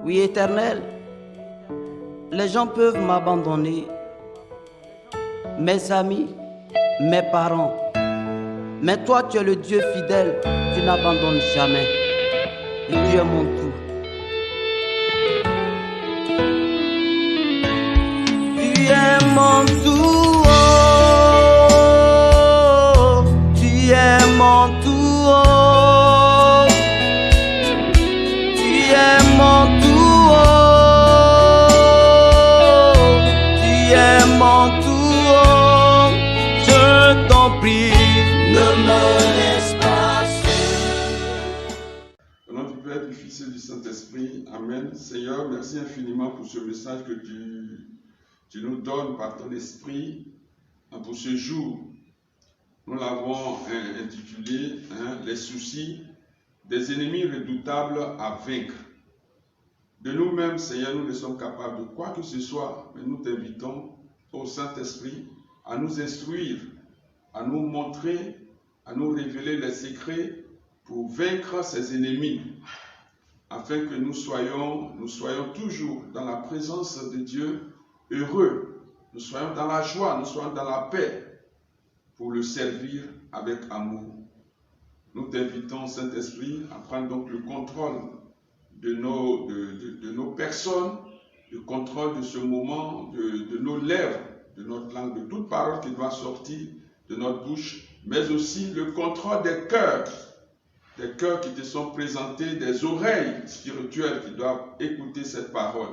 Oui, Éternel, les gens peuvent m'abandonner, mes amis, mes parents. Mais toi, tu es le Dieu fidèle, tu n'abandonnes jamais. Et tu es mon tout. Tu es mon tout, oh, tu es mon tout, oh, tu es mon tout, oh, tu es mon tout, oh, je t'en prie, ne me laisse pas seul. Au nom du Père, du Fils et du Saint-Esprit, Amen. Seigneur, merci infiniment pour ce message que tu nous donnes par ton esprit pour ce jour. Nous l'avons intitulé les soucis des ennemis redoutables à vaincre. De nous-mêmes, Seigneur, nous ne sommes capables de quoi que ce soit, mais nous t'invitons au Saint-Esprit à nous instruire, à nous montrer, à nous révéler les secrets pour vaincre ces ennemis, afin que nous soyons toujours dans la présence de Dieu, heureux, nous soyons dans la joie, nous soyons dans la paix, pour le servir avec amour. Nous t'invitons, Saint-Esprit, à prendre donc le contrôle de nos personnes, le contrôle de ce moment, de nos lèvres, de notre langue, de toute parole qui doit sortir de notre bouche, mais aussi le contrôle des cœurs qui te sont présentés, des oreilles spirituelles qui doivent écouter cette parole.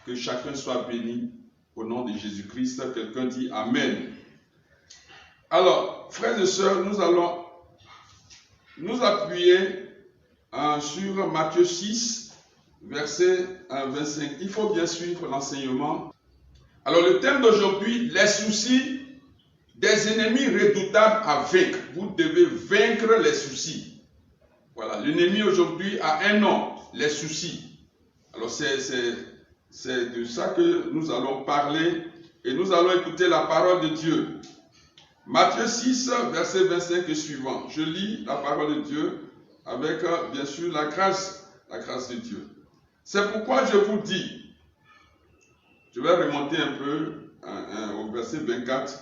Que chacun soit béni au nom de Jésus-Christ. Quelqu'un dit Amen. Alors, frères et sœurs, nous allons nous appuyer sur Matthieu 6, verset 25. Il faut bien suivre l'enseignement. Alors, le thème d'aujourd'hui, les soucis des ennemis redoutables à vaincre. Vous devez vaincre les soucis. Voilà, l'ennemi aujourd'hui a un nom, les soucis. Alors, c'est de ça que nous allons parler et nous allons écouter la parole de Dieu. Matthieu 6, verset 25 et suivant. Je lis la parole de Dieu avec, bien sûr, la grâce de Dieu. C'est pourquoi je vous dis, je vais remonter un peu au verset 24,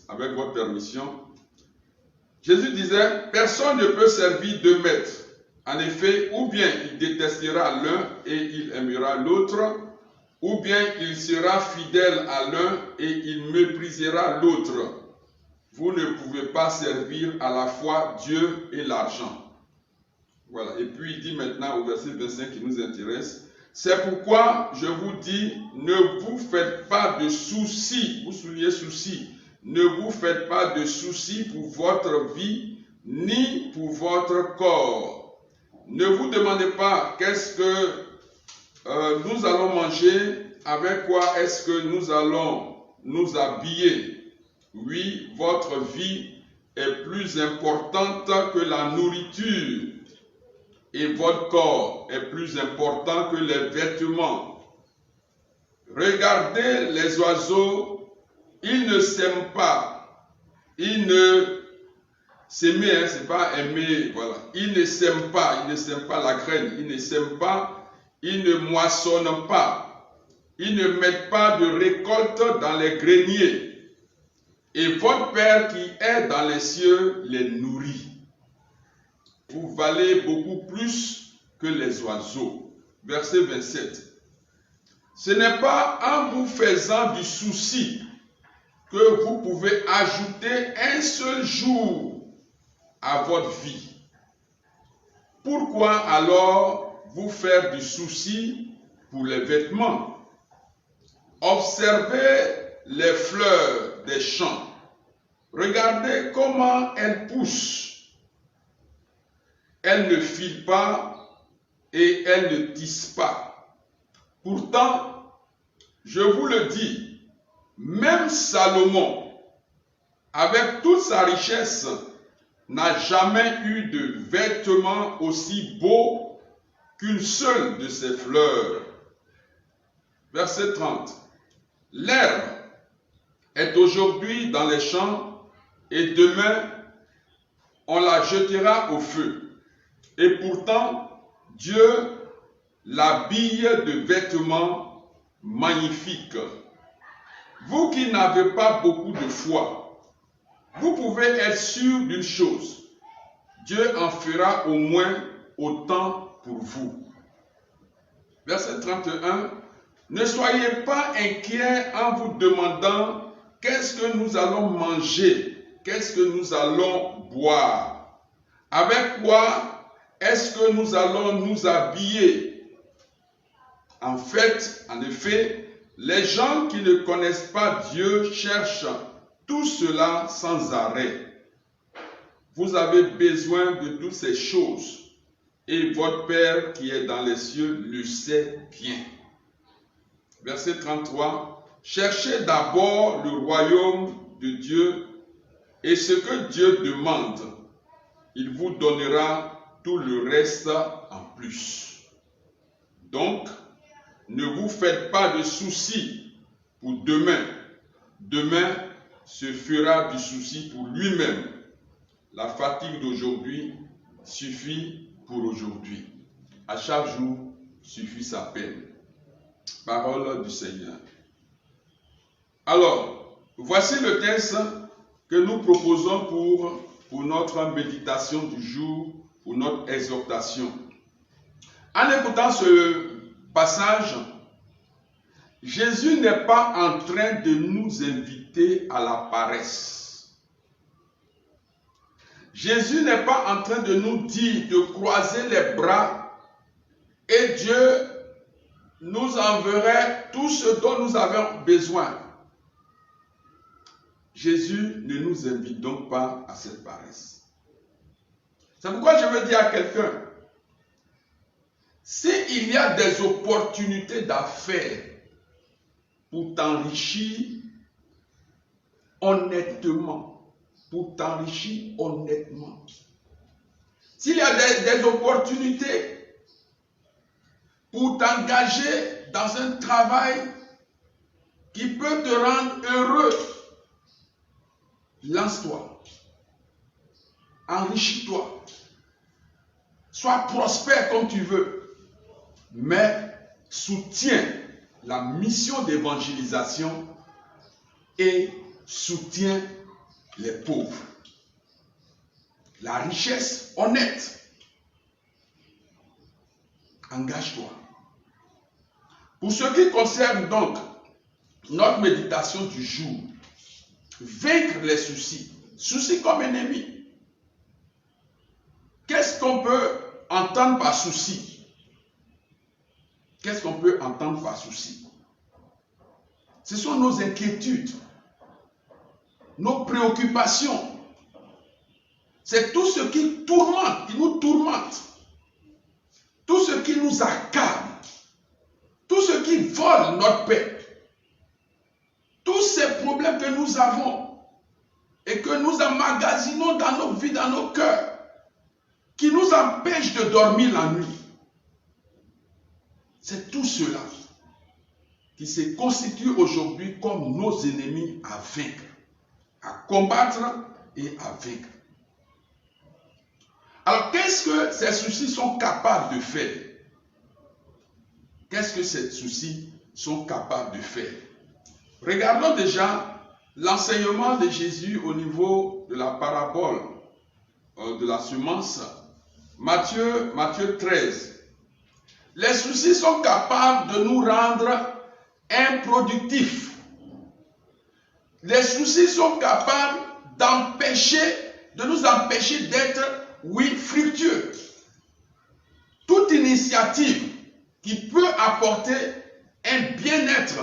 avec votre permission. Jésus disait, personne ne peut servir deux maîtres. En effet, ou bien il détestera l'un et il aimera l'autre, ou bien il sera fidèle à l'un et il méprisera l'autre. Vous ne pouvez pas servir à la fois Dieu et l'argent. Voilà. Et puis il dit maintenant au verset 25 qui nous intéresse, c'est pourquoi je vous dis, ne vous faites pas de soucis, vous soulignez soucis, ne vous faites pas de soucis pour votre vie, ni pour votre corps. Ne vous demandez pas qu'est-ce que nous allons manger, avec quoi est-ce que nous allons nous habiller. Oui, votre vie est plus importante que la nourriture et votre corps est plus important que les vêtements. Regardez les oiseaux, ils ne sèment pas, ils ne s'aimer, c'est pas aimer, voilà. Ils ne sèment pas la graine, ils ne sèment pas, ils ne moissonnent pas, ils ne mettent pas de récolte dans les greniers. Et votre Père qui est dans les cieux les nourrit. Vous valez beaucoup plus que les oiseaux. Verset 27. Ce n'est pas en vous faisant du souci que vous pouvez ajouter un seul jour à votre vie. Pourquoi alors vous faire du souci pour les vêtements? Observez les fleurs des champs. Regardez comment elles poussent. Elles ne filent pas et elles ne tissent pas. Pourtant, je vous le dis, même Salomon, avec toute sa richesse, n'a jamais eu de vêtement aussi beau qu'une seule de ses fleurs. Verset 30. L'herbe est aujourd'hui dans les champs et demain on la jettera au feu. Et pourtant, Dieu l'habille de vêtements magnifiques. Vous qui n'avez pas beaucoup de foi, vous pouvez être sûr d'une chose. Dieu en fera au moins autant pour vous. Verset 31. Ne soyez pas inquiets en vous demandant qu'est-ce que nous allons manger, qu'est-ce que nous allons boire, avec quoi est-ce que nous allons nous habiller. En effet, les gens qui ne connaissent pas Dieu cherchent tout cela sans arrêt. Vous avez besoin de toutes ces choses et votre Père qui est dans les cieux le sait bien. Verset 33. Cherchez d'abord le royaume de Dieu et ce que Dieu demande, il vous donnera tout le reste en plus. Donc, ne vous faites pas de soucis pour demain. Demain se fera du souci pour lui-même. La fatigue d'aujourd'hui suffit pour aujourd'hui. À chaque jour suffit sa peine. Parole du Seigneur. Alors, voici le texte que nous proposons pour notre méditation du jour, pour notre exhortation. En écoutant ce passage, Jésus n'est pas en train de nous inviter à la paresse. Jésus n'est pas en train de nous dire de croiser les bras et Dieu nous enverrait tout ce dont nous avons besoin. Jésus ne nous invite donc pas à cette paresse. C'est pourquoi je veux dire à quelqu'un, s'il y a des opportunités d'affaires pour t'enrichir honnêtement, s'il y a des opportunités pour t'engager dans un travail qui peut te rendre heureux, lance-toi, enrichis-toi, sois prospère comme tu veux, mais soutiens la mission d'évangélisation et soutiens les pauvres. La richesse honnête, engage-toi. Pour ce qui concerne donc notre méditation du jour, vaincre les soucis, soucis comme ennemi. Qu'est-ce qu'on peut entendre par souci? Qu'est-ce qu'on peut entendre par souci? Ce sont nos inquiétudes, nos préoccupations. C'est tout ce qui tourmente, qui nous tourmente, tout ce qui nous accable, tout ce qui vole notre paix, tous ces problèmes que nous avons et que nous emmagasinons dans nos vies, dans nos cœurs, qui nous empêchent de dormir la nuit. C'est tout cela qui se constitue aujourd'hui comme nos ennemis à vaincre, à combattre et à vaincre. Alors, qu'est-ce que ces soucis sont capables de faire? Qu'est-ce que ces soucis sont capables de faire? Regardons déjà l'enseignement de Jésus au niveau de la parabole de la semence. Matthieu 13. Les soucis sont capables de nous rendre improductifs. Les soucis sont capables de nous empêcher d'être, fructueux. Toute initiative qui peut apporter un bien-être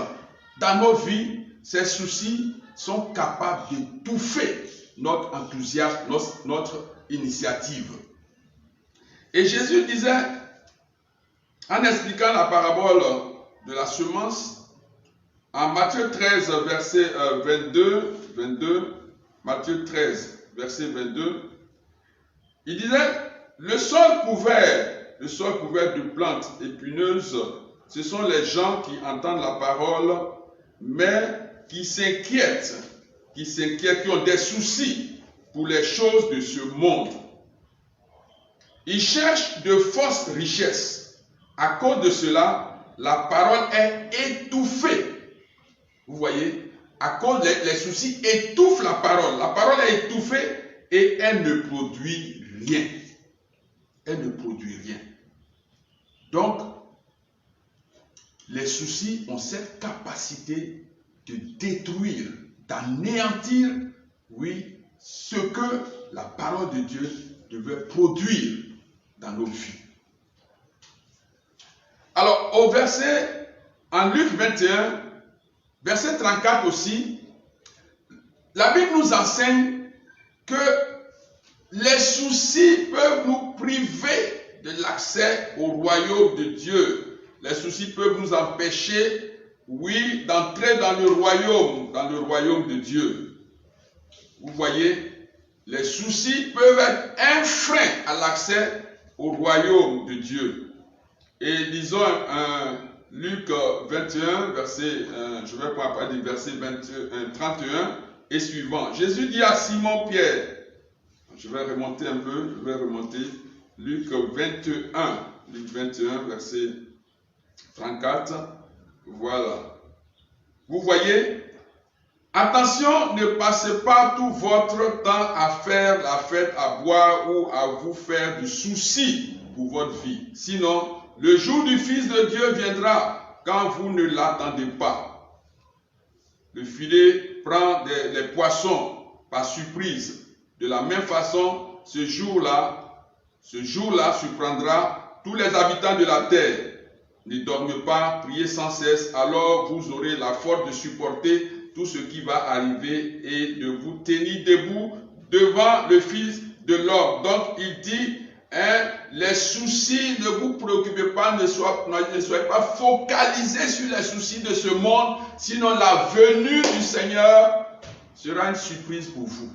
dans nos vies, ces soucis sont capables d'étouffer notre enthousiasme, notre initiative. Et Jésus disait, en expliquant la parabole de la semence, en Matthieu 13, verset 22, Matthieu 13, verset 22, il disait, le sol couvert de plantes épineuses, ce sont les gens qui entendent la parole, mais qui s'inquiètent, qui ont des soucis pour les choses de ce monde. Ils cherchent de fausses richesses à cause de cela, la parole est étouffée. Vous voyez, à cause les soucis étouffent la parole. La parole est étouffée et elle ne produit rien. Elle ne produit rien. Donc, les soucis ont cette capacité de détruire, d'anéantir, oui, ce que la parole de Dieu devait produire dans nos vies. Alors, au verset, en Luc 21, verset 34 aussi, la Bible nous enseigne que les soucis peuvent nous priver de l'accès au royaume de Dieu. Les soucis peuvent nous empêcher, oui, d'entrer dans le royaume de Dieu. Vous voyez, les soucis peuvent être un frein à l'accès au royaume de Dieu. Et lisons Luc 21, verset, je vais parler du verset 31 et suivant. Jésus dit à Simon-Pierre, je vais remonter un peu, Luc 21, verset 34, voilà. Vous voyez, attention, ne passez pas tout votre temps à faire la fête, à boire ou à vous faire du souci pour votre vie. Sinon, le jour du Fils de Dieu viendra quand vous ne l'attendez pas. Le filet prend les poissons par surprise. De la même façon, ce jour-là surprendra tous les habitants de la terre. Ne dormez pas, priez sans cesse, alors vous aurez la force de supporter tout ce qui va arriver et de vous tenir debout devant le Fils de l'homme. Donc il dit, les soucis, ne vous préoccupez pas, ne soyez pas focalisés sur les soucis de ce monde, sinon la venue du Seigneur sera une surprise pour vous.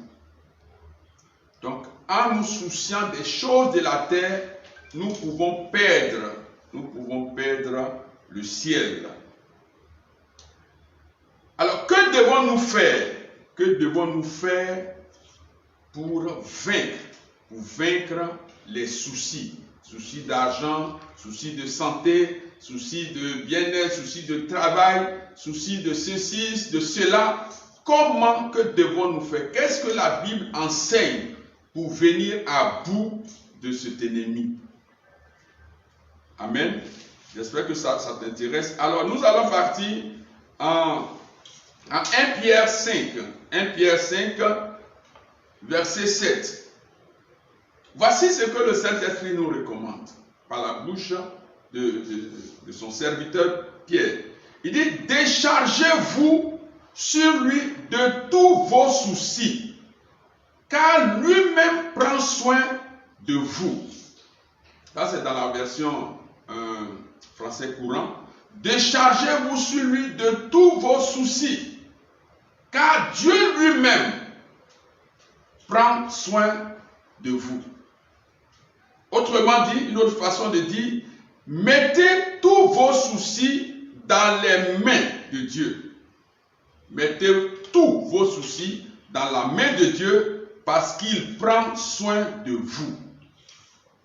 Donc, en nous souciant des choses de la terre, nous pouvons perdre le ciel. Alors, que devons-nous faire? Que devons-nous faire pour vaincre les soucis? Soucis d'argent, soucis de santé, soucis de bien-être, soucis de travail, soucis de ceci, de cela. Comment que devons-nous faire? Qu'est-ce que la Bible enseigne pour venir à bout de cet ennemi? Amen. J'espère que ça t'intéresse. Alors, nous allons partir en 1 Pierre 5. 1 Pierre 5, verset 7. Voici ce que le Saint-Esprit nous recommande par la bouche de son serviteur Pierre. Il dit, déchargez-vous sur lui de tous vos soucis, car lui-même prend soin de vous. Ça, c'est dans la version français courant. Déchargez-vous sur lui de tous vos soucis, car Dieu lui-même prend soin de vous. Autrement dit, une autre façon de dire, mettez tous vos soucis dans les mains de Dieu. Mettez tous vos soucis dans la main de Dieu parce qu'il prend soin de vous.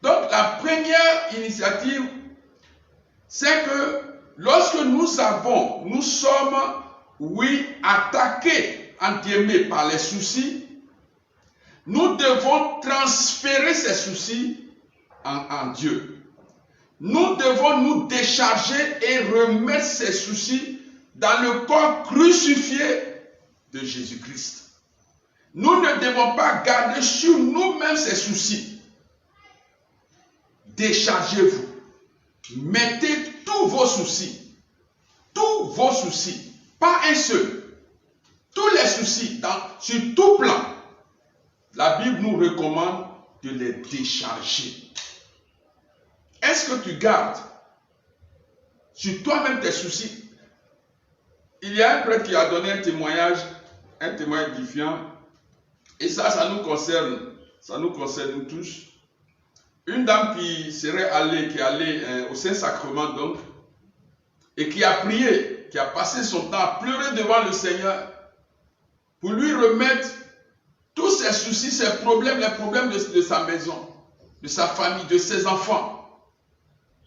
Donc la première initiative, c'est que lorsque nous sommes, oui, attaqués, entre guillemets, par les soucis, nous devons transférer ces soucis en Dieu. Nous devons nous décharger et remettre ces soucis dans le corps crucifié de Jésus-Christ. Nous ne devons pas garder sur nous-mêmes ces soucis. Déchargez-vous. Mettez tous vos soucis, pas un seul, tous les soucis, sur tout plan. La Bible nous recommande de les décharger. Est-ce que tu gardes sur toi-même tes soucis? Il y a un prêtre qui a donné un témoignage édifiant, et ça nous concerne nous tous. Une dame qui est allée au Saint-Sacrement donc, et qui a prié, qui a passé son temps à pleurer devant le Seigneur pour lui remettre tous ses soucis, ses problèmes, les problèmes de sa maison, de sa famille, de ses enfants.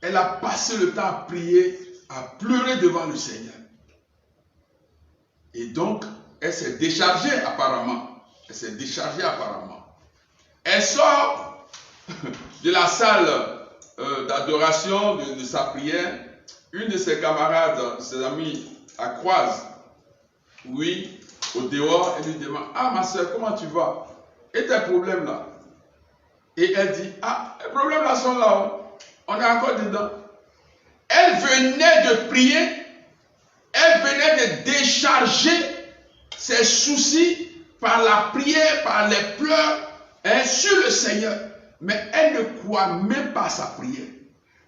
elle a passé le temps à prier, à pleurer devant le Seigneur. Et donc, elle s'est déchargée apparemment. Elle s'est déchargée apparemment. Elle sort de la salle d'adoration de sa prière. Une de ses camarades, ses amis, la croise. Oui, au dehors, elle lui demande, ah ma soeur, comment tu vas? Et tes problèmes là? Et elle dit, ah, les problèmes là sont là, on est encore dedans. Elle venait de prier, elle venait de décharger ses soucis par la prière, par les pleurs, sur le Seigneur. Mais elle ne croit même pas à sa prière.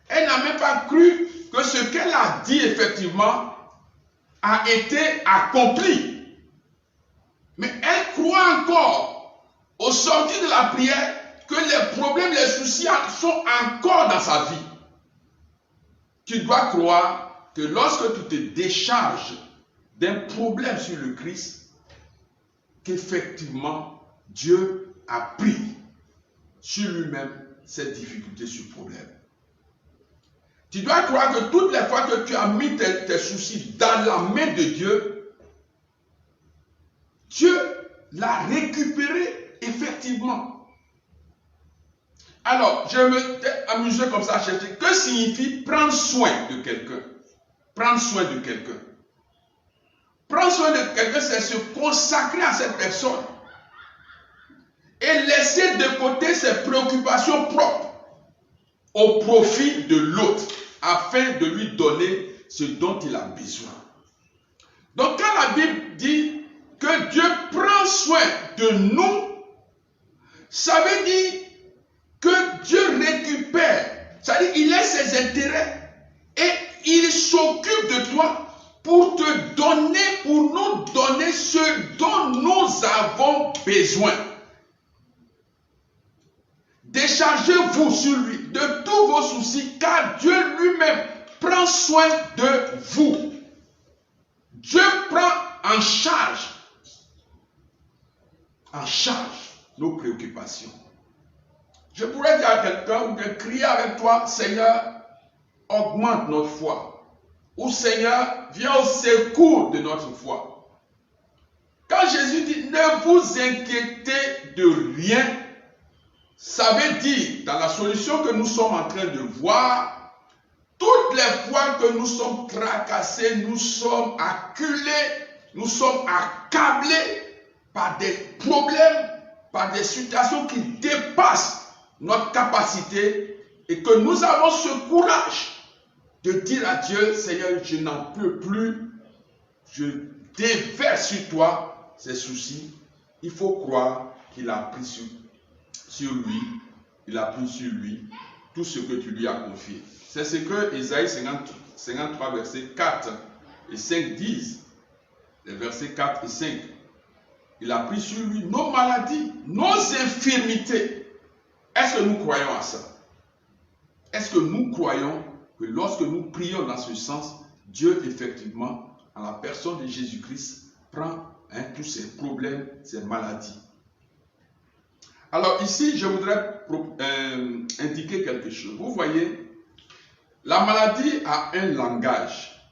Elle n'a même pas cru que ce qu'elle a dit effectivement a été accompli. Mais elle croit encore, au sortir de la prière, que les problèmes, les soucis sont encore dans sa vie. Tu dois croire que lorsque tu te décharges d'un problème sur le Christ, qu'effectivement, Dieu a pris sur lui-même cette difficulté, ce problème. Tu dois croire que toutes les fois que tu as mis tes soucis dans la main de Dieu, Dieu l'a récupéré effectivement. Alors, je me suis amusé comme ça à chercher. Que signifie prendre soin de quelqu'un? Prendre soin de quelqu'un. Prendre soin de quelqu'un, c'est se consacrer à cette personne et laisser de côté ses préoccupations propres au profit de l'autre, afin de lui donner ce dont il a besoin. Donc quand la Bible dit que Dieu prend soin de nous, ça veut dire que Dieu récupère, c'est-à-dire il a ses intérêts et il s'occupe de toi pour te donner, pour nous donner ce dont nous avons besoin. Déchargez-vous sur lui de tous vos soucis, car Dieu lui-même prend soin de vous. Dieu prend en charge nos préoccupations. Je pourrais dire à quelqu'un ou bien crier avec toi, Seigneur, augmente notre foi. Ou Seigneur, viens au secours de notre foi. Quand Jésus dit, ne vous inquiétez de rien, ça veut dire, dans la solution que nous sommes en train de voir, toutes les fois que nous sommes tracassés, nous sommes acculés, nous sommes accablés par des problèmes, par des situations qui dépassent notre capacité et que nous avons ce courage de dire à Dieu, Seigneur, je n'en peux plus, je déverse sur toi ces soucis. Il faut croire qu'il a pris sur lui, il a pris sur lui tout ce que tu lui as confié. C'est ce que Ésaïe 53, versets 4 et 5 disent. Les versets 4 et 5. Il a pris sur lui nos maladies, nos infirmités. Est-ce que nous croyons à ça? Est-ce que nous croyons que lorsque nous prions dans ce sens, Dieu effectivement, en la personne de Jésus-Christ, prend tous ces problèmes, ces maladies? Alors ici, je voudrais indiquer quelque chose. Vous voyez, la maladie a un langage.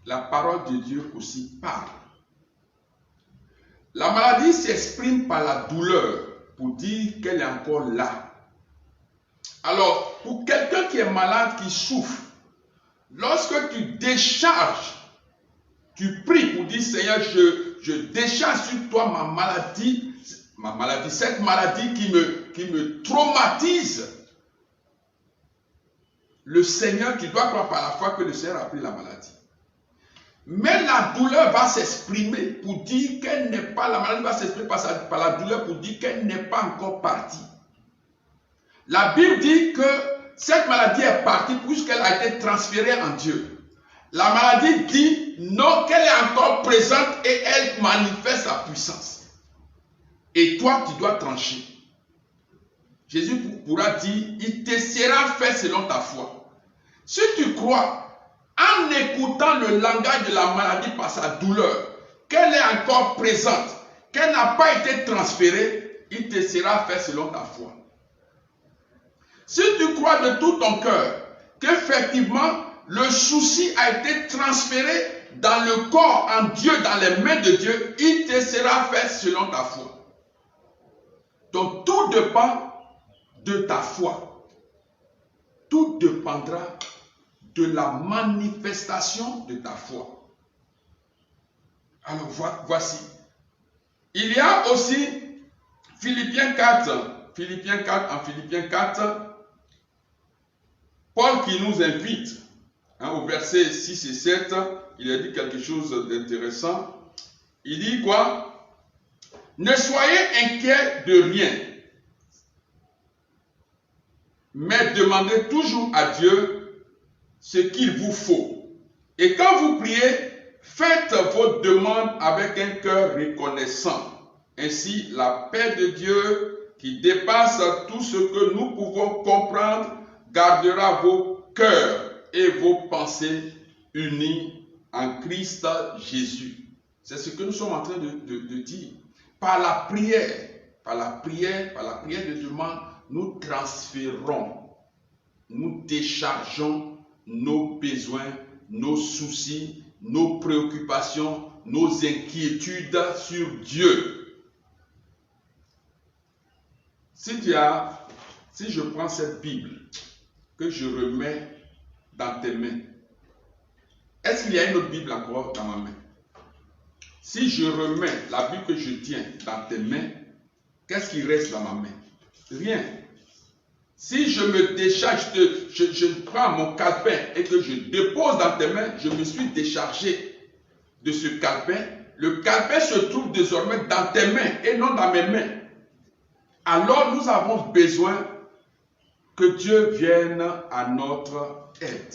La parole de Dieu aussi parle. La maladie s'exprime par la douleur pour dire qu'elle est encore là. Alors, pour quelqu'un qui est malade, qui souffre, lorsque tu décharges, tu pries pour dire, Seigneur, je décharge sur toi ma maladie, cette maladie qui me traumatise. Le Seigneur, tu dois croire par la foi que le Seigneur a pris la maladie. Mais la douleur va s'exprimer pour dire qu'elle n'est pas, la maladie va s'exprimer par la douleur pour dire qu'elle n'est pas encore partie. La Bible dit que cette maladie est partie puisqu'elle a été transférée en Dieu. La maladie dit non, qu'elle est encore présente et elle manifeste sa puissance. Et toi, tu dois trancher. Jésus pourra dire, il te sera fait selon ta foi. Si tu crois, en écoutant le langage de la maladie par sa douleur, qu'elle est encore présente, qu'elle n'a pas été transférée, il te sera fait selon ta foi. Si tu crois de tout ton cœur qu'effectivement, le souci a été transféré dans le corps, en Dieu, dans les mains de Dieu, il te sera fait selon ta foi. Donc tout dépend de ta foi. Tout dépendra de la manifestation de ta foi. Alors voici. Il y a aussi Philippiens 4. En Philippiens 4, Paul qui nous invite, au verset 6 et 7, il a dit quelque chose d'intéressant. Il dit quoi? Ne soyez inquiets de rien, mais demandez toujours à Dieu ce qu'il vous faut. Et quand vous priez, faites vos demandes avec un cœur reconnaissant. Ainsi, la paix de Dieu, qui dépasse tout ce que nous pouvons comprendre, gardera vos cœurs et vos pensées unies en Christ Jésus. C'est ce que nous sommes en train de dire. Par la prière de demande, nous transférons, nous déchargeons nos besoins, nos soucis, nos préoccupations, nos inquiétudes sur Dieu. Si je prends cette Bible que je remets dans tes mains, est-ce qu'il y a une autre Bible encore dans ma main? Si je remets la Bible que je tiens dans tes mains, qu'est-ce qui reste dans ma main? Rien. Si je me décharge, je prends mon calepin et que je dépose dans tes mains, je me suis déchargé de ce calepin. Le calepin se trouve désormais dans tes mains et non dans mes mains. Alors nous avons besoin que Dieu vienne à notre aide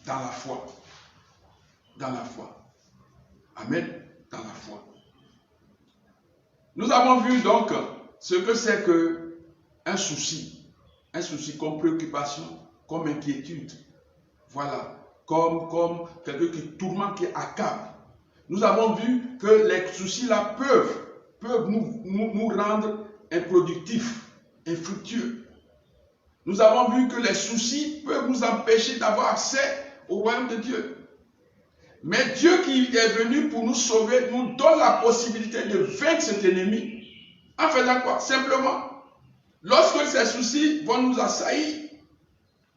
dans la foi. Dans la foi. Amen. Dans la foi. Nous avons vu donc ce que c'est qu'un souci comme préoccupation, comme inquiétude. Voilà. Comme quelqu'un qui tourmente, qui accable. Nous avons vu que les soucis là peuvent nous rendre improductifs, infructueux. Nous avons vu que les soucis peuvent nous empêcher d'avoir accès au royaume de Dieu. Mais Dieu qui est venu pour nous sauver, nous donne la possibilité de vaincre cet ennemi. En faisant quoi? Simplement, lorsque ces soucis vont nous assaillir,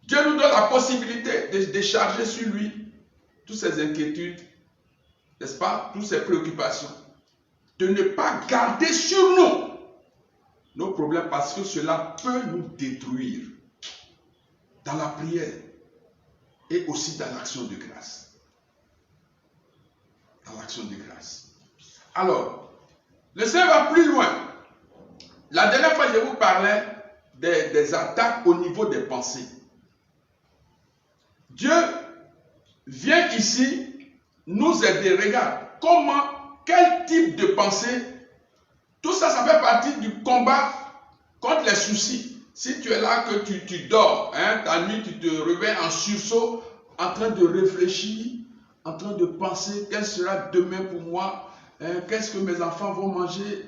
Dieu nous donne la possibilité de décharger sur lui toutes ces inquiétudes, n'est-ce pas? Toutes ces préoccupations. De ne pas garder sur nous nos problèmes parce que cela peut nous détruire dans la prière et aussi dans l'action de grâce. Dans l'action de grâce. Alors, le Seigneur va plus loin. La dernière fois, je vous parlais des attaques au niveau des pensées. Dieu vient ici nous aider. Regarde, quel type de pensée, tout ça, ça fait partie du combat contre les soucis. Si tu es là, que tu dors, ta nuit, tu te réveilles en sursaut, en train de réfléchir, en train de penser, quel sera demain pour moi, qu'est-ce que mes enfants vont manger,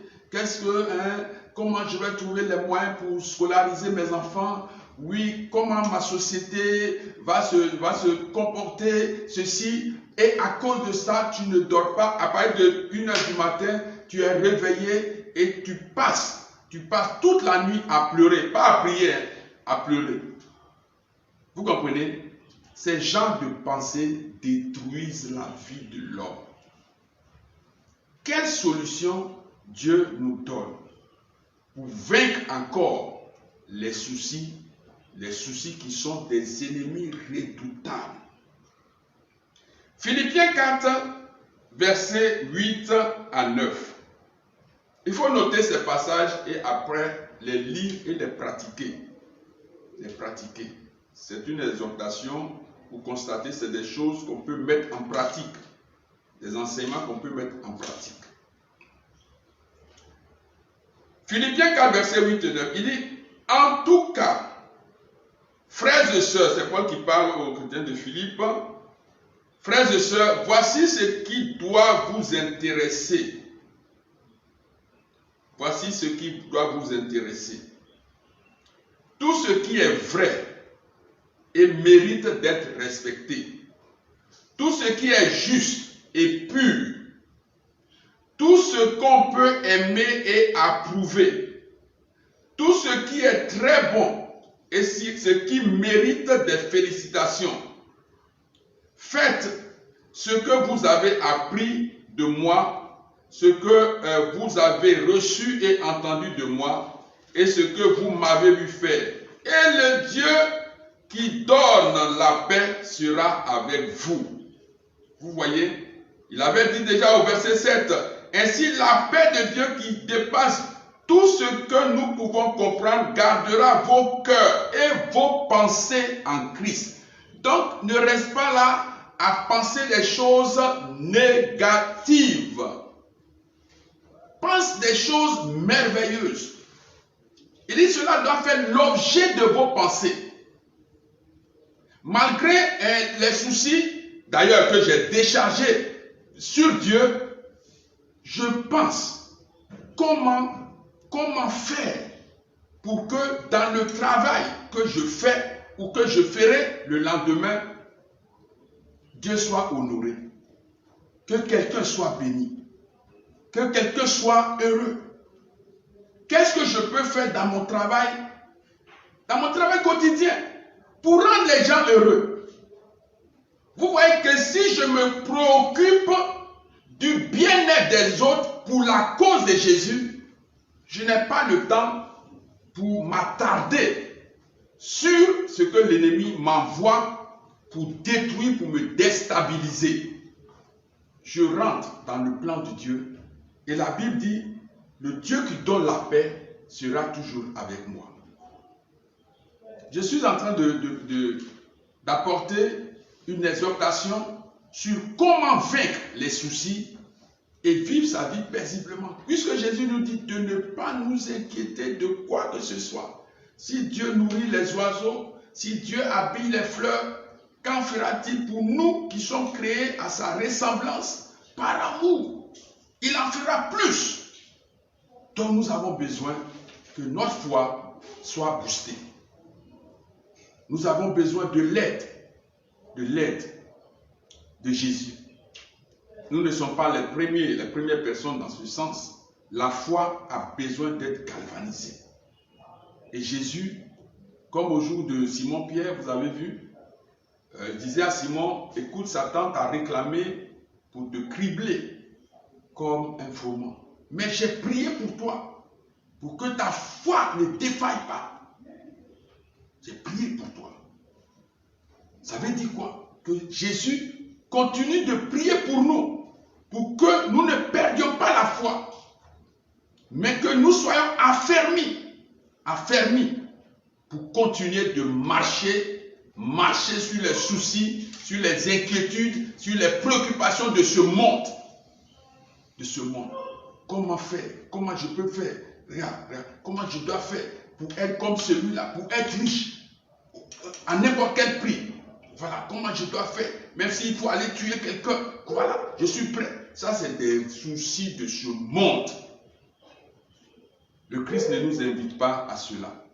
comment je vais trouver les moyens pour scolariser mes enfants, oui, comment ma société va se comporter, ceci, et à cause de ça, tu ne dors pas, à partir de 1h du matin, tu es réveillé et tu passes toute la nuit à pleurer, pas à prier, à pleurer. Vous comprenez? Ces genres de pensées détruisent la vie de l'homme. Quelle solution Dieu nous donne pour vaincre encore les soucis qui sont des ennemis redoutables? Philippiens 4, versets 8 à 9. Il faut noter ces passages et après les lire et les pratiquer. C'est une exhortation pour constater que c'est des choses qu'on peut mettre en pratique. Des enseignements qu'on peut mettre en pratique. Philippiens 4, verset 8 et 9, il dit, en tout cas, frères et sœurs, c'est Paul qui parle aux chrétiens de Philippe, frères et sœurs, voici ce qui doit vous intéresser. Voici ce qui doit vous intéresser. Tout ce qui est vrai, et mérite d'être respecté. Tout ce qui est juste et pur, tout ce qu'on peut aimer et approuver, tout ce qui est très bon et ce qui mérite des félicitations, faites ce que vous avez appris de moi, ce que vous avez reçu et entendu de moi, et ce que vous m'avez vu faire. Et le Dieu qui donne la paix sera avec vous. Vous voyez, il avait dit déjà au verset 7, ainsi la paix de Dieu qui dépasse tout ce que nous pouvons comprendre gardera vos cœurs et vos pensées en Christ. Donc, ne reste pas là à penser des choses négatives. Pense des choses merveilleuses. Il dit cela doit faire l'objet de vos pensées. Malgré les soucis, d'ailleurs que j'ai déchargés sur Dieu, je pense comment faire pour que dans le travail que je fais ou que je ferai le lendemain, Dieu soit honoré, que quelqu'un soit béni, que quelqu'un soit heureux. Qu'est-ce que je peux faire dans mon travail quotidien, pour rendre les gens heureux? Vous voyez que si je me préoccupe du bien-être des autres pour la cause de Jésus, je n'ai pas le temps pour m'attarder sur ce que l'ennemi m'envoie pour détruire, pour me déstabiliser. Je rentre dans le plan de Dieu et la Bible dit, le Dieu qui donne la paix sera toujours avec moi. Je suis en train d'apporter une exhortation sur comment vaincre les soucis et vivre sa vie paisiblement. Puisque Jésus nous dit de ne pas nous inquiéter de quoi que ce soit. Si Dieu nourrit les oiseaux, si Dieu habille les fleurs, qu'en fera-t-il pour nous qui sommes créés à sa ressemblance par amour? Il en fera plus. Donc nous avons besoin que notre foi soit boostée. Nous avons besoin de l'aide de Jésus. Nous ne sommes pas les premières personnes dans ce sens. La foi a besoin d'être galvanisée. Et Jésus, comme au jour de Simon-Pierre, vous avez vu, disait à Simon, écoute, Satan t'a réclamé pour te cribler comme un froment. Mais j'ai prié pour toi, pour que ta foi ne défaille pas. J'ai prié pour toi. Ça veut dire quoi? Que Jésus continue de prier pour nous, pour que nous ne perdions pas la foi, mais que nous soyons affermis pour continuer de marcher sur les soucis, sur les inquiétudes, sur les préoccupations de ce monde. Comment faire? Comment je peux faire? Regarde, comment je dois faire pour être comme celui-là, pour être riche, à n'importe quel prix. Voilà, comment je dois faire, même s'il faut aller tuer quelqu'un. Voilà, je suis prêt. Ça, c'est des soucis de ce monde. Le Christ ne nous invite pas à cela.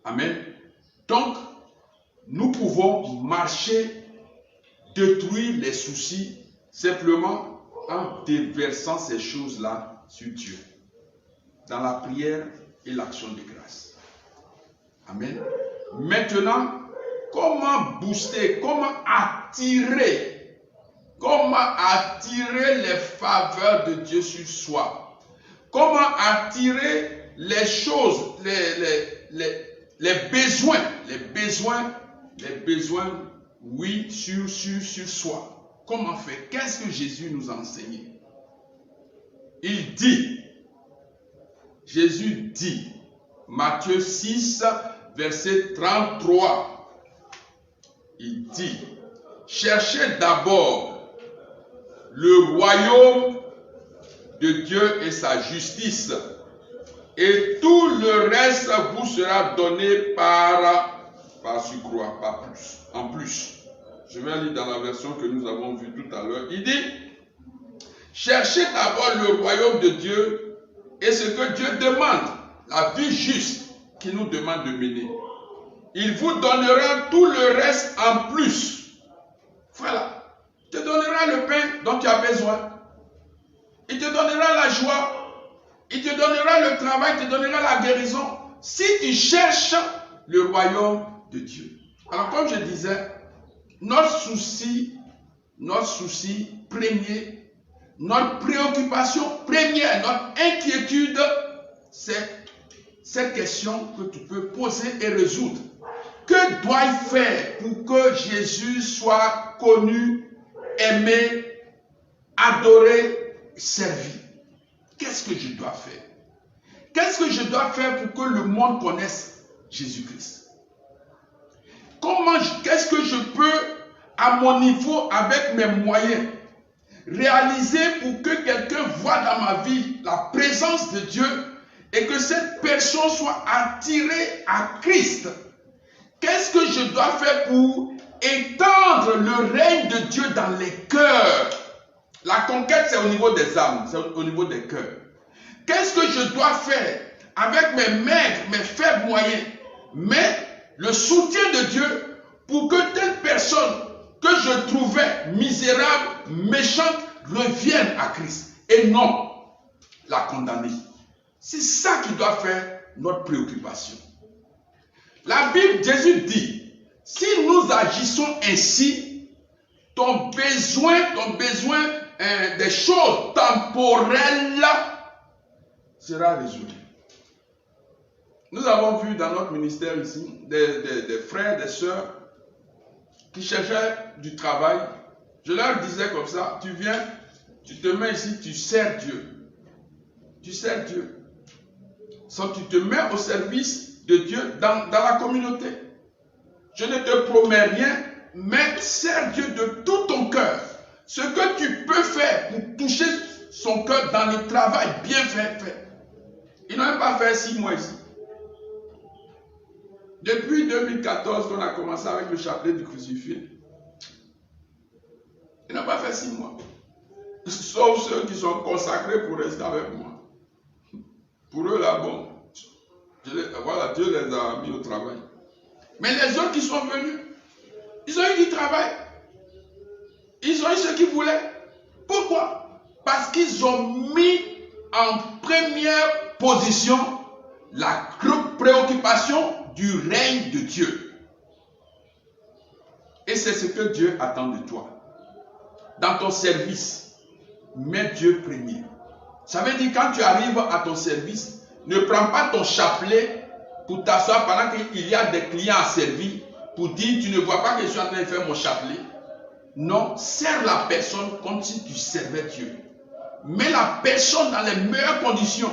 Amen. Donc, nous pouvons marcher, détruire les soucis, simplement en déversant ces choses-là sur Dieu, dans la prière et l'action de grâce. Amen. Maintenant, comment booster, comment attirer les faveurs de Dieu sur soi? Comment attirer les choses, les besoins, oui, sur soi? Comment faire? Qu'est-ce que Jésus nous a enseigné? Jésus dit, Matthieu 6, verset 33, il dit, cherchez d'abord le royaume de Dieu et sa justice, et tout le reste vous sera donné par surcroît, en plus. Je vais lire dans la version que nous avons vue tout à l'heure. Il dit, cherchez d'abord le royaume de Dieu et ce que Dieu demande, la vie juste qu'il nous demande de mener. il vous donnera tout le reste en plus. Voilà. Il te donnera le pain dont tu as besoin. Il te donnera la joie. Il te donnera le travail, il te donnera la guérison. Si tu cherches le royaume de Dieu. Alors comme je disais, notre souci premier, notre préoccupation première, notre inquiétude, c'est cette question que tu peux poser et résoudre. Que dois-je faire pour que Jésus soit connu, aimé, adoré, servi? Qu'est-ce que je dois faire? Qu'est-ce que je dois faire pour que le monde connaisse Jésus-Christ? Qu'est-ce que je peux, à mon niveau, avec mes moyens, réaliser pour que quelqu'un voit dans ma vie la présence de Dieu et que cette personne soit attirée à Christ? Qu'est-ce que je dois faire pour étendre le règne de Dieu dans les cœurs? La conquête, c'est au niveau des âmes, c'est au niveau des cœurs. Qu'est-ce que je dois faire avec mes maigres, mes faibles moyens, mais le soutien de Dieu pour que telle personne que je trouvais misérable, méchante, revienne à Christ et non la condamner? C'est ça qui doit faire notre préoccupation. La Bible, Jésus dit, si nous agissons ainsi, ton besoin des choses temporelles sera résolu. Nous avons vu dans notre ministère ici des frères, des sœurs qui cherchaient du travail. Je leur disais comme ça, tu viens, tu te mets ici, tu sers Dieu. Tu sers Dieu. Sans tu te mets au service de Dieu dans la communauté. Je ne te promets rien, mais sers Dieu de tout ton cœur. Ce que tu peux faire pour toucher son cœur dans le travail bien fait. Ils n'ont même pas fait 6 mois ici. Depuis 2014 qu'on a commencé avec le chapelet du crucifié. Ils n'ont pas fait 6 mois. Sauf ceux qui sont consacrés pour rester avec moi. Pour eux, là, bon, voilà, Dieu les a mis au travail. Mais les autres qui sont venus, ils ont eu du travail. Ils ont eu ce qu'ils voulaient. Pourquoi? Parce qu'ils ont mis en première position la préoccupation du règne de Dieu. Et c'est ce que Dieu attend de toi. Dans ton service, mets Dieu premier. Ça veut dire quand tu arrives à ton service, ne prends pas ton chapelet pour t'asseoir pendant qu'il y a des clients à servir pour dire tu ne vois pas que je suis en train de faire mon chapelet. Non, sers la personne comme si tu servais Dieu. Mets la personne dans les meilleures conditions.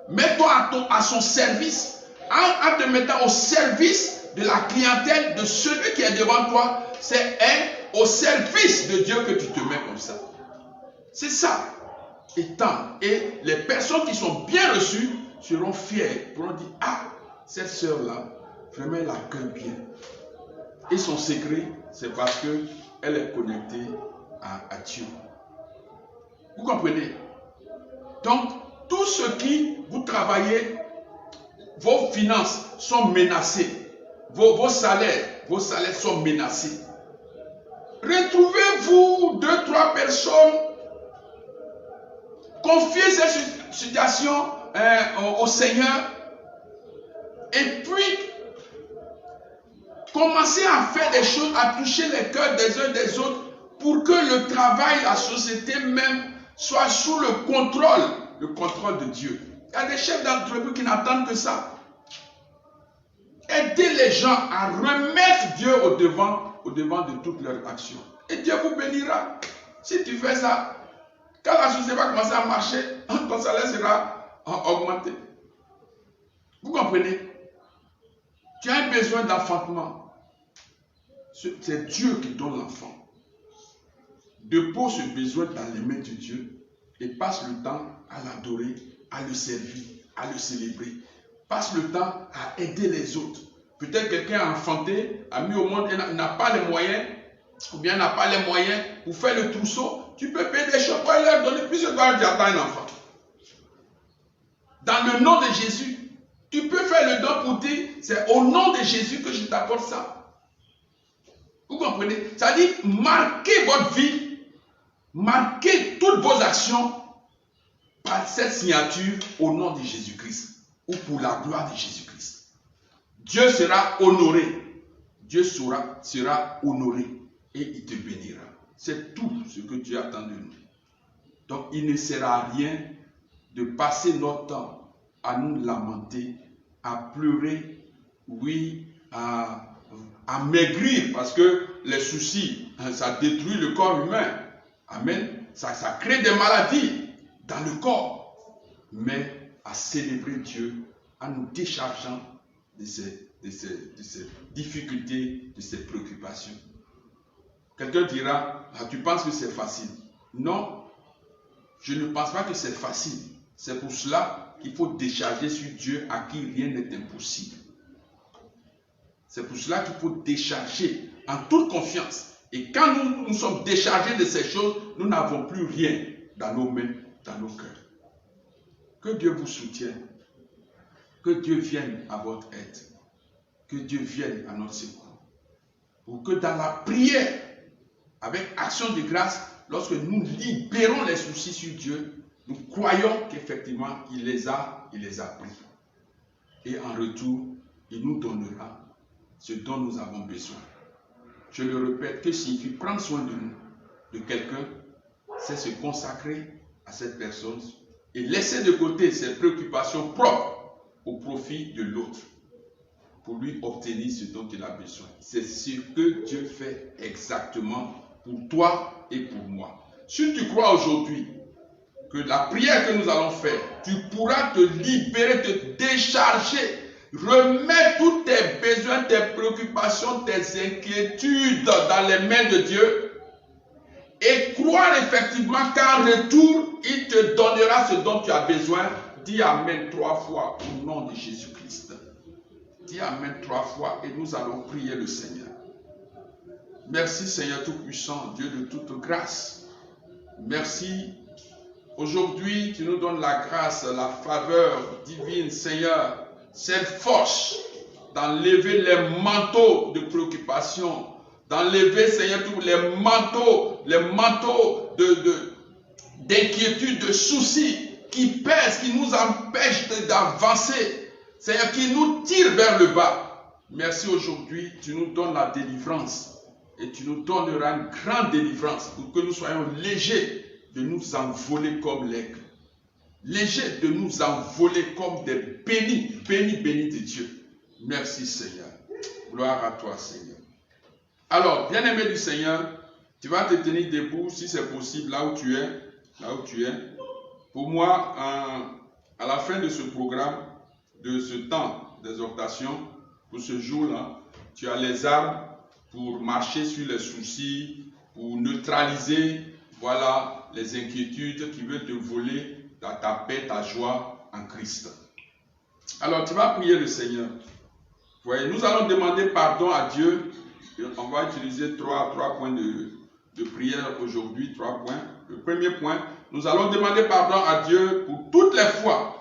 Mets-toi à son service en te mettant au service de la clientèle de celui qui est devant toi. C'est au service de Dieu que tu te mets comme ça. C'est ça. Et les personnes qui sont bien reçues seront fiers, pourront dire, ah, cette sœur-là, vraiment elle accueille bien. Et son secret, c'est parce qu'elle est connectée à Dieu. Vous comprenez? Donc, tout ce qui vous travaillez, vos finances sont menacées, vos salaires sont menacés. Retrouvez-vous 2-3 personnes, confiez cette situation au Seigneur et puis commencez à faire des choses, à toucher les cœurs des uns des autres pour que le travail, la société même soit sous le contrôle de Dieu. Il y a des chefs d'entreprise qui n'attendent que ça. Aidez les gens à remettre Dieu au devant de toutes leurs actions. Et Dieu vous bénira. Si tu fais ça, quand la société va commencer à marcher, ton salaire sera augmenté. Vous comprenez? Tu as un besoin d'enfantement. C'est Dieu qui donne l'enfant. Dépose ce besoin dans les mains de Dieu et passe le temps à l'adorer, à le servir, à le célébrer. Passe le temps à aider les autres. Peut-être quelqu'un a enfanté, a mis au monde et n'a pas les moyens, ou bien n'a pas les moyens pour faire le trousseau. Tu peux payer des choses pour leur donner, puisque toi tu attends un enfant. Dans le nom de Jésus, Tu peux faire le don pour dire, c'est au nom de Jésus que je t'apporte ça. Vous comprenez? Ça dit, marquez votre vie, marquez toutes vos actions par cette signature au nom de Jésus-Christ ou pour la gloire de Jésus-Christ. Dieu sera honoré. Dieu sera honoré et il te bénira. C'est tout ce que Dieu attend de nous. Donc, il ne sert à rien de passer notre temps à nous lamenter, à pleurer, oui, à maigrir, parce que les soucis, ça détruit le corps humain. Amen. Ça crée des maladies dans le corps. Mais à célébrer Dieu en nous déchargeant de ces difficultés, de ces préoccupations. Quelqu'un dira, ah, tu penses que c'est facile? Non, je ne pense pas que c'est facile. C'est pour cela qu'il faut décharger sur Dieu à qui rien n'est impossible. C'est pour cela qu'il faut décharger en toute confiance. Et quand nous sommes déchargés de ces choses, nous n'avons plus rien dans nos mains, dans nos cœurs. Que Dieu vous soutienne. Que Dieu vienne à votre aide. Que Dieu vienne à notre secours. Pour que dans la prière, avec action de grâce, lorsque nous libérons les soucis sur Dieu, nous croyons qu'effectivement, il les a pris. Et en retour, il nous donnera ce dont nous avons besoin. Je le répète, que signifie prendre soin de nous, de quelqu'un, c'est se consacrer à cette personne et laisser de côté ses préoccupations propres au profit de l'autre, pour lui obtenir ce dont il a besoin. C'est ce que Dieu fait exactement pour toi et pour moi. Si tu crois aujourd'hui que la prière que nous allons faire, tu pourras te libérer, te décharger, remettre tous tes besoins, tes préoccupations, tes inquiétudes dans les mains de Dieu et croire effectivement qu'en retour, il te donnera ce dont tu as besoin. Dis Amen 3 fois au nom de Jésus-Christ. Dis Amen 3 fois et nous allons prier le Seigneur. Merci Seigneur Tout-Puissant, Dieu de toute grâce. Merci. Aujourd'hui, tu nous donnes la grâce, la faveur divine, Seigneur. Cette force d'enlever les manteaux de préoccupation, d'enlever, Seigneur, tous les manteaux d'inquiétude, de soucis qui pèsent, qui nous empêchent d'avancer, Seigneur, qui nous tirent vers le bas. Merci aujourd'hui, tu nous donnes la délivrance et tu nous donneras une grande délivrance pour que nous soyons légers de nous envoler comme l'aigle. Léger de nous envoler comme des bénis de Dieu. Merci Seigneur. Gloire à toi Seigneur. Alors, bien-aimé du Seigneur, tu vas te tenir debout si c'est possible là où tu es. Pour moi, à la fin de ce programme, de ce temps d'exhortation, pour ce jour-là, tu as les armes pour marcher sur les soucis, pour neutraliser, voilà, les inquiétudes qui veulent te voler ta paix, ta joie en Christ. Alors, tu vas prier le Seigneur. Vous voyez, nous allons demander pardon à Dieu. On va utiliser trois points de prière aujourd'hui, 3 points. Le premier point, nous allons demander pardon à Dieu pour toutes les fois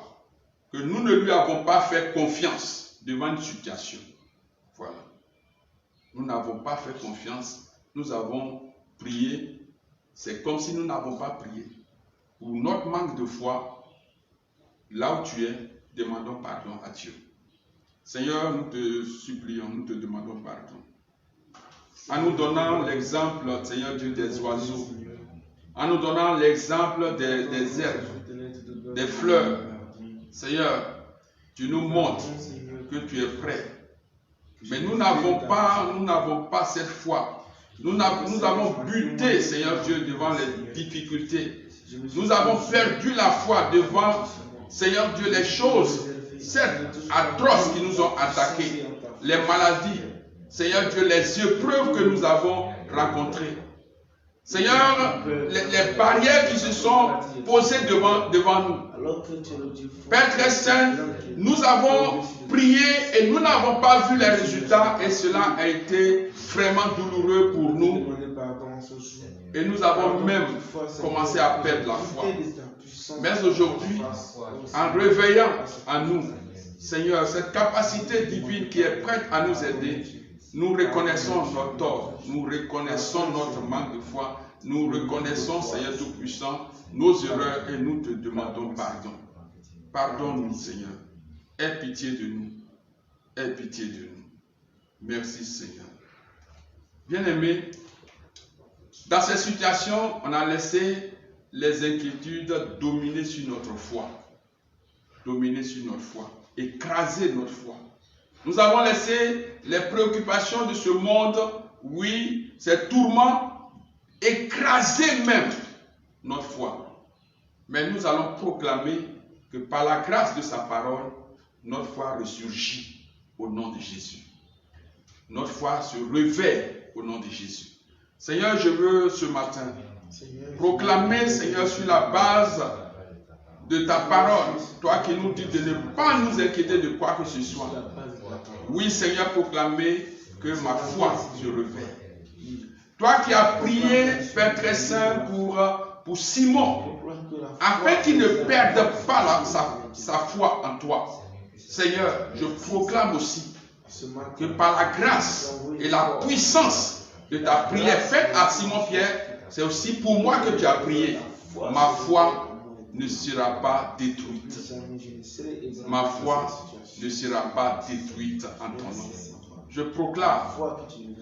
que nous ne lui avons pas fait confiance devant une situation. Voilà. Nous n'avons pas fait confiance. Nous avons prié. C'est comme si nous n'avons pas prié. Pour notre manque de foi, là où tu es, demandons pardon à Dieu. Seigneur, nous te supplions, nous te demandons pardon. En nous donnant l'exemple, Seigneur Dieu, des oiseaux, en nous donnant l'exemple des herbes, des fleurs. Seigneur, tu nous montres que tu es prêt. Mais nous n'avons pas cette foi. Nous avons buté, Seigneur Dieu, devant les difficultés. Nous avons perdu la foi devant, Seigneur Dieu, les choses, certes atroces qui nous ont attaqués, les maladies, Seigneur Dieu, les épreuves que nous avons rencontrées. Seigneur, les barrières qui se sont posées devant nous. Père très saint, nous avons prié et nous n'avons pas vu les résultats et cela a été vraiment douloureux pour nous. Et nous avons même commencé à perdre la foi. Mais aujourd'hui, en réveillant en nous Seigneur, cette capacité divine qui est prête à nous aider, nous reconnaissons notre tort, nous reconnaissons notre manque de foi, nous reconnaissons, Seigneur Tout-Puissant, nos erreurs et nous te demandons pardon. Pardonne-nous, Seigneur. Aie pitié de nous. Aie pitié de nous. Merci, Seigneur. Bien-aimés, dans ces situations, on a laissé les inquiétudes dominer sur notre foi. Dominer sur notre foi. Écraser notre foi. Nous avons laissé les préoccupations de ce monde, oui, ces tourments, écraser même notre foi. Mais nous allons proclamer que par la grâce de sa parole, notre foi ressurgit au nom de Jésus. Notre foi se réveille au nom de Jésus. Seigneur, je veux ce matin proclamer, Seigneur, sur la base de ta parole, toi qui nous dis de ne pas nous inquiéter de quoi que ce soit. Oui, Seigneur, proclamer que ma foi se réveille. Toi qui as prié, Père très saint, pour Simon, afin qu'il ne perde pas sa foi en toi. Seigneur, je proclame aussi que par la grâce et la puissance de ta prière faite à Simon-Pierre, c'est aussi pour moi que tu as prié. Ma foi ne sera pas détruite. Ma foi ne sera pas détruite en ton nom. Je proclame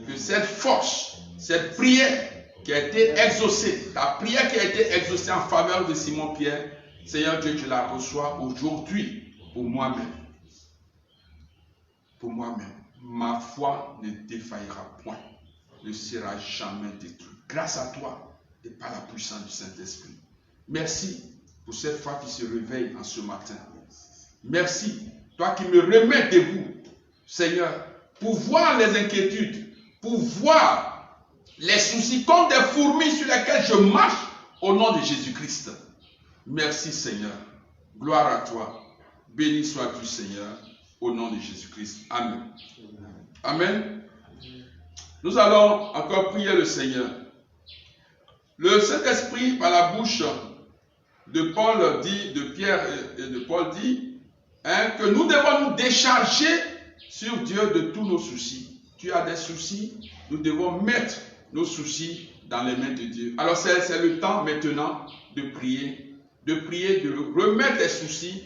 que cette force, cette prière qui a été exaucée, ta prière qui a été exaucée en faveur de Simon-Pierre, Seigneur Dieu, je la reçois aujourd'hui pour moi-même. Pour moi-même. Ma foi ne défaillira point, ne sera jamais détruite. Grâce à toi et par la puissance du Saint-Esprit. Merci pour cette foi qui se réveille en ce matin. Merci, toi qui me remets debout, Seigneur, pour voir les inquiétudes, pour voir les soucis comme des fourmis sur lesquelles je marche au nom de Jésus-Christ. Merci, Seigneur. Gloire à toi. Béni sois-tu, Seigneur, au nom de Jésus-Christ. Amen. Amen. Nous allons encore prier le Seigneur. Le Saint-Esprit, par la bouche de Paul dit, de Pierre et de Paul dit, que nous devons nous décharger sur Dieu de tous nos soucis. Tu as des soucis, nous devons mettre nos soucis dans les mains de Dieu. Alors c'est le temps maintenant de prier, de remettre tes soucis,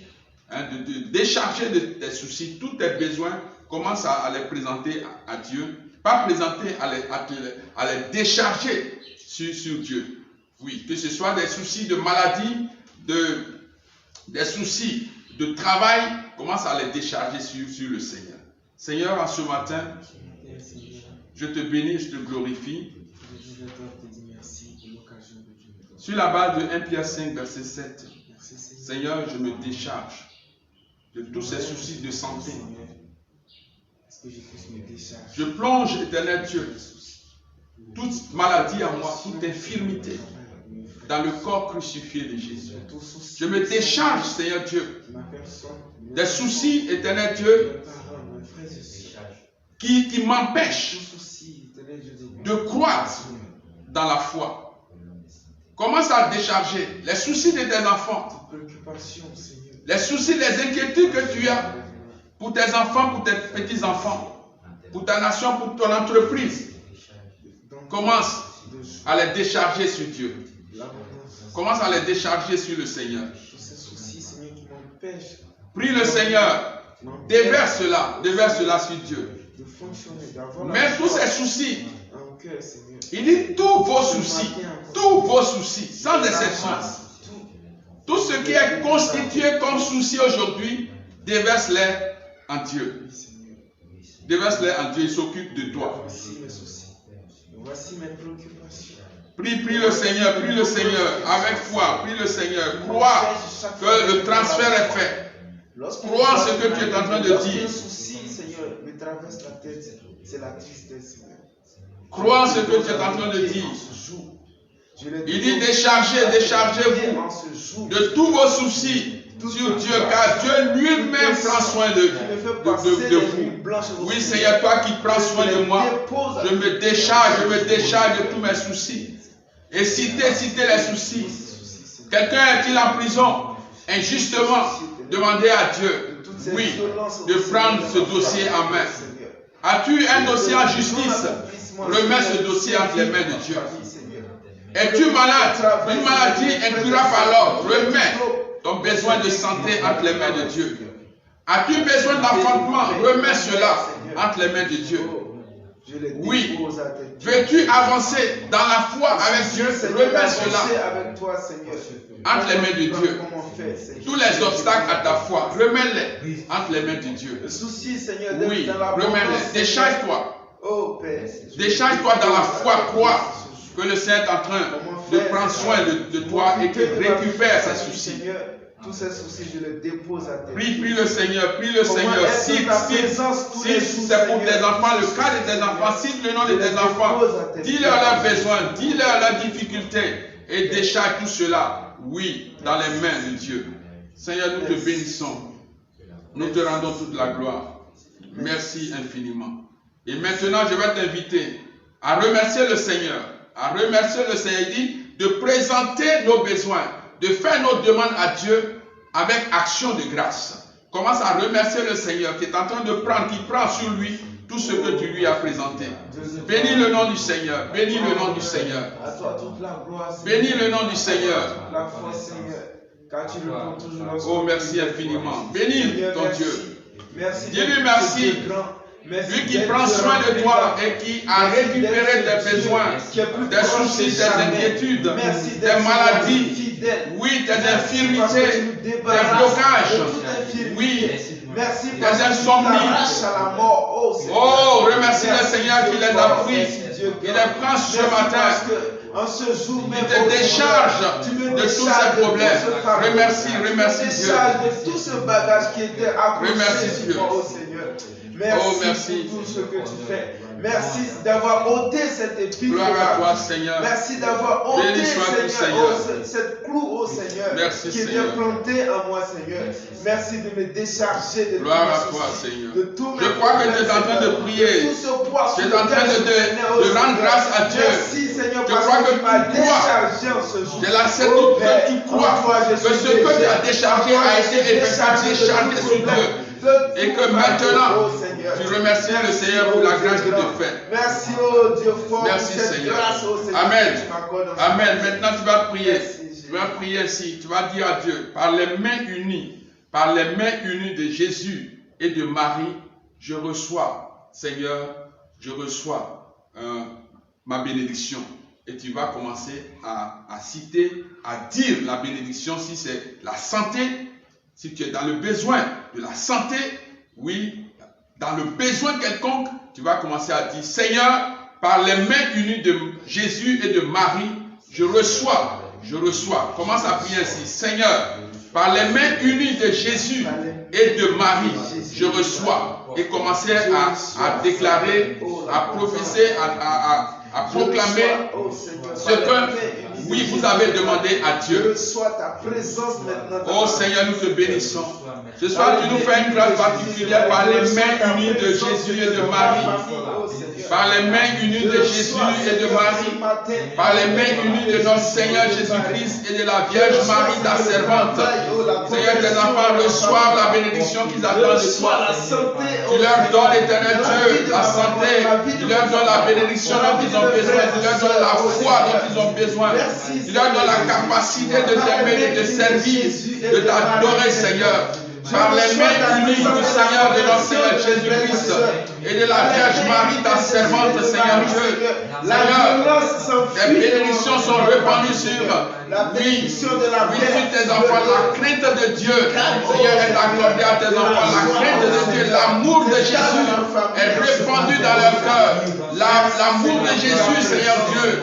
de décharger tes soucis, tous tes besoins, commence à les présenter à Dieu. Pas présenter, à les décharger sur Dieu. Oui, que ce soit des soucis de maladie, des soucis de travail, commence à les décharger sur le Seigneur. Seigneur, en ce matin, je te bénis, je te glorifie. Sur la base de 1 Pierre 5, verset 7, Seigneur, je me décharge de tous ces soucis de santé. Je plonge, éternel Dieu, toute maladie en moi, toute infirmité, dans le corps crucifié de Jésus. Je me décharge, Seigneur Dieu, des soucis, éternel Dieu, qui m'empêchent de croître dans la foi. Commence à décharger les soucis de tes enfants, les soucis, les inquiétudes que tu as pour tes enfants, pour tes petits-enfants, pour ta nation, pour ton entreprise. Commence à les décharger sur Dieu. Commence à les décharger sur le Seigneur. Prie le Seigneur. Déverse cela sur Dieu. Mais tous ces soucis, il dit tous vos soucis, sans exception. Tout ce qui est constitué comme souci aujourd'hui, déverse-les en Dieu. Déverse-les en Dieu, il s'occupe de toi. Voici mes préoccupations. Prie le Seigneur, avec foi, prie le Seigneur. Crois que le transfert est fait. Crois ce que tu es en train de dire. Le souci, Seigneur, me traverse la tête, c'est la tristesse, Seigneur. Crois ce que tu es en train de dire. Il dit déchargez-vous de tous vos soucis sur Dieu, car Dieu lui-même prend soin de vous. Oui, Seigneur, toi qui prends soin de moi, je me décharge de tous mes soucis. Et citez les soucis. Quelqu'un est-il en prison injustement? Demandez à Dieu, oui, de prendre ce dossier en main. As-tu un dossier en justice? Remets ce dossier entre les mains de Dieu. Es-tu malade? Une maladie incurable par l'ordre. Remets ton besoin de santé entre les mains de Dieu. As-tu besoin d'enfantement? Remets cela entre les mains de Dieu. Oui. Veux-tu avancer dans la foi avec Dieu? Remets cela entre les mains de Dieu. Tous les obstacles à ta foi, remets-les entre les mains de Dieu. Oui, remets-les. Décharge-toi. Décharge-toi dans la foi. Crois que le Seigneur est en train de prendre soin de toi et qu'il récupère ses soucis. Tous ces soucis, je les dépose à tes pieds. Prie le Seigneur, prie le Seigneur. Si c'est pour tes enfants, le cas de tes enfants, cite le nom de tes enfants. Dis-leur leurs besoins, dis-leur leurs difficultés et décharge tout cela, oui, dans les mains de Dieu. Seigneur, nous te bénissons. Nous te rendons toute la gloire. Merci infiniment. Et maintenant, je vais t'inviter à remercier le Seigneur. À remercier le Seigneur. Il dit de présenter nos besoins, de faire nos demandes à Dieu avec action de grâce. Commence à remercier le Seigneur qui est en train de prendre, qui prend sur lui tout ce que tu lui as présenté. Bénis le nom du Seigneur. Bénis le nom du Seigneur. À toi toute la gloire, bénis le nom du Seigneur. La foi, Seigneur, car tu réponds toujours. Oh, merci infiniment. Bénis ton Dieu. Merci. Dis-lui merci. Lui qui prend soin de toi et qui a récupéré tes besoins, tes soucis, tes inquiétudes, tes maladies, oui, tes infirmités, tes blocages, oui, tes insomnies. Oh, remercie le Seigneur qui les a pris, qui les prend ce matin. En ce jour, il te décharge de tous ces problèmes. Remercie Dieu. De tout ce bagage qui était accroché Dieu. Au Seigneur. Merci pour tout ce que tu fais. Merci d'avoir ôté cette épine. Gloire à toi, Seigneur. Merci d'avoir ôté, Seigneur, cette clou, au Seigneur, merci, qui était planté en moi, Seigneur. Merci de me décharger de gloire à toi, Seigneur. Je crois que tu es en train de prier. Tu es en train de rendre grâce à Dieu. Merci, Seigneur, je crois que tu crois. De la certitude que tu crois que ce que tu as déchargé a été effectivement déchargé sur Dieu. Et que maintenant, tu remercies le Seigneur pour la grâce qu'il te fait. Merci, oh Dieu fort. Merci, Seigneur. Amen. Amen. Maintenant, tu vas prier. Tu vas prier ainsi. Tu vas dire à Dieu, par les mains unies de Jésus et de Marie, je reçois, Seigneur, je reçois ma bénédiction. Et tu vas commencer à citer, à dire la bénédiction si c'est la santé. Si tu es dans le besoin de la santé, oui, dans le besoin quelconque, tu vas commencer à dire, Seigneur, par les mains unies de Jésus et de Marie, je reçois. Commence à prier ainsi, Seigneur, par les mains unies de Jésus et de Marie, je reçois. Et commencer à déclarer, à prophétiser, à proclamer ce que oui, vous avez demandé à Dieu. Oh Seigneur, nous te bénissons. Ce soir, tu nous fais une grâce particulière par les mains unies de Jésus et de Marie. Par les mains unies de Jésus et de Marie. Par les mains unies de notre Seigneur Jésus-Christ et de la Vierge Marie, ta servante. Seigneur, tes enfants reçoivent la bénédiction qu'ils attendent de toi. Tu leur donnes, éternel Dieu, la santé. Tu leur donnes la bénédiction dont ils ont besoin. Tu leur donnes la foi dont ils ont besoin. Tu leur donnes la capacité de t'aimer, de te servir, de t'adorer, Seigneur. Par les mains unies du Seigneur, de notre Seigneur Jésus-Christ et de la Vierge Marie, ta servante, Seigneur Dieu. Seigneur, tes bénédictions sont répandues sur sur tes enfants. La crainte de Dieu, Seigneur, est accordée à tes enfants. La crainte de Dieu, l'amour de Jésus est répandu dans leur cœur. L'amour de Jésus, Seigneur Dieu,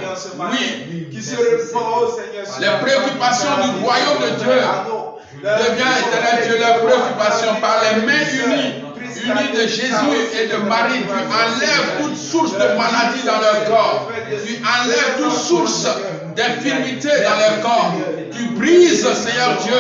oui, qui se répand, Seigneur. Les préoccupations du royaume de Dieu devient, éternel Dieu, leur préoccupation par les mains unies de Jésus et de Marie. Tu enlèves toute source de maladie dans leur corps. Tu enlèves toute source d'infirmité dans leur corps. Tu brises, Seigneur Dieu,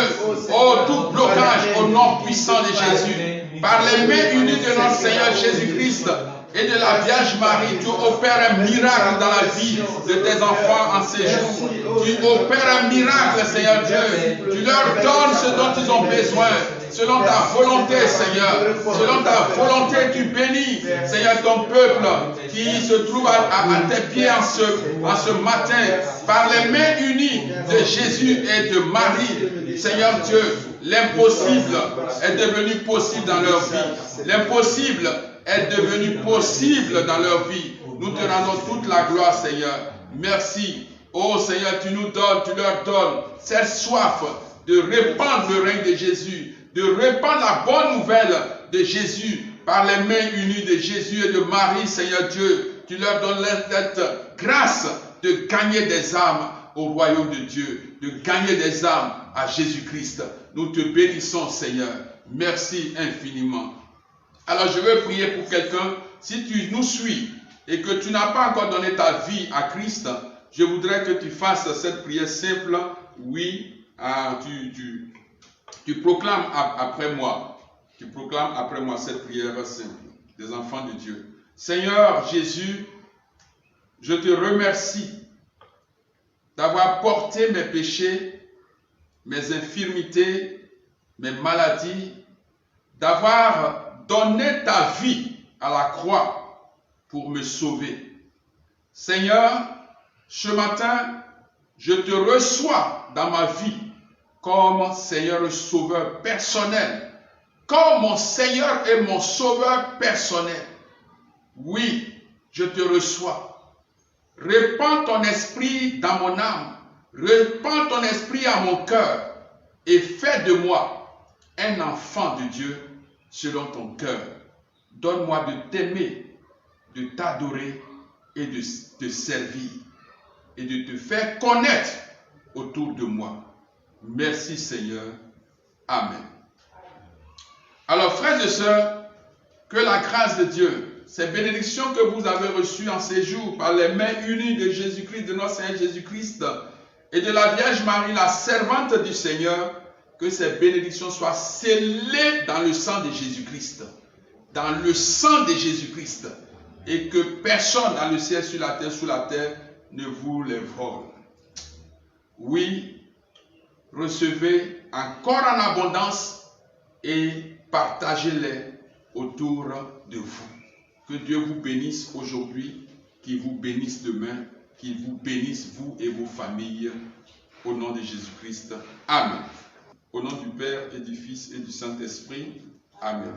oh, tout blocage au nom puissant de Jésus. Par les mains unies de notre Seigneur Jésus-Christ et de la Vierge Marie, tu opères un miracle dans la vie de tes enfants en ces jours. Tu opères un miracle, Seigneur Dieu. Tu leur donnes ce dont ils ont besoin. selon ta volonté, Seigneur. Selon ta volonté, tu bénis, Seigneur, ton peuple qui se trouve à tes pieds en ce matin, par les mains unies de Jésus et de Marie. Seigneur Dieu, l'impossible est devenu possible dans leur vie. L'impossible est devenu possible dans leur vie. Nous te rendons toute la gloire, Seigneur. Merci. Oh Seigneur, tu nous donnes, tu leur donnes cette soif de répandre le règne de Jésus, de répandre la bonne nouvelle de Jésus par les mains unies de Jésus et de Marie, Seigneur Dieu. Tu leur donnes cette grâce de gagner des âmes au royaume de Dieu, de gagner des âmes à Jésus-Christ. Nous te bénissons, Seigneur. Merci infiniment. Alors je veux prier pour quelqu'un. Si tu nous suis et que tu n'as pas encore donné ta vie à Christ, je voudrais que tu fasses cette prière simple. Oui, tu proclames après moi. Tu proclames après moi cette prière simple des enfants de Dieu. Seigneur Jésus, je te remercie d'avoir porté mes péchés, mes infirmités, mes maladies, d'avoir donné ta vie à la croix pour me sauver. Seigneur, ce matin, je te reçois dans ma vie comme Seigneur Sauveur personnel, comme mon Seigneur et mon Sauveur personnel. Oui, je te reçois. Répands ton esprit dans mon âme, répands ton esprit à mon cœur et fais de moi un enfant de Dieu selon ton cœur. Donne-moi de t'aimer, de t'adorer et de te servir et de te faire connaître autour de moi. Merci Seigneur. Amen. Alors frères et sœurs, que la grâce de Dieu, ces bénédictions que vous avez reçues en ces jours par les mains unies de Jésus-Christ, de notre Seigneur Jésus-Christ et de la Vierge Marie, la servante du Seigneur, que ces bénédictions soient scellées dans le sang de Jésus-Christ. Dans le sang de Jésus-Christ. Et que personne dans le ciel, sur la terre, sous la terre, ne vous les vole. Oui, recevez encore en abondance et partagez-les autour de vous. Que Dieu vous bénisse aujourd'hui, qu'il vous bénisse demain, qu'il vous bénisse vous et vos familles, au nom de Jésus-Christ. Amen. Au nom du Père et du Fils et du Saint-Esprit. Amen.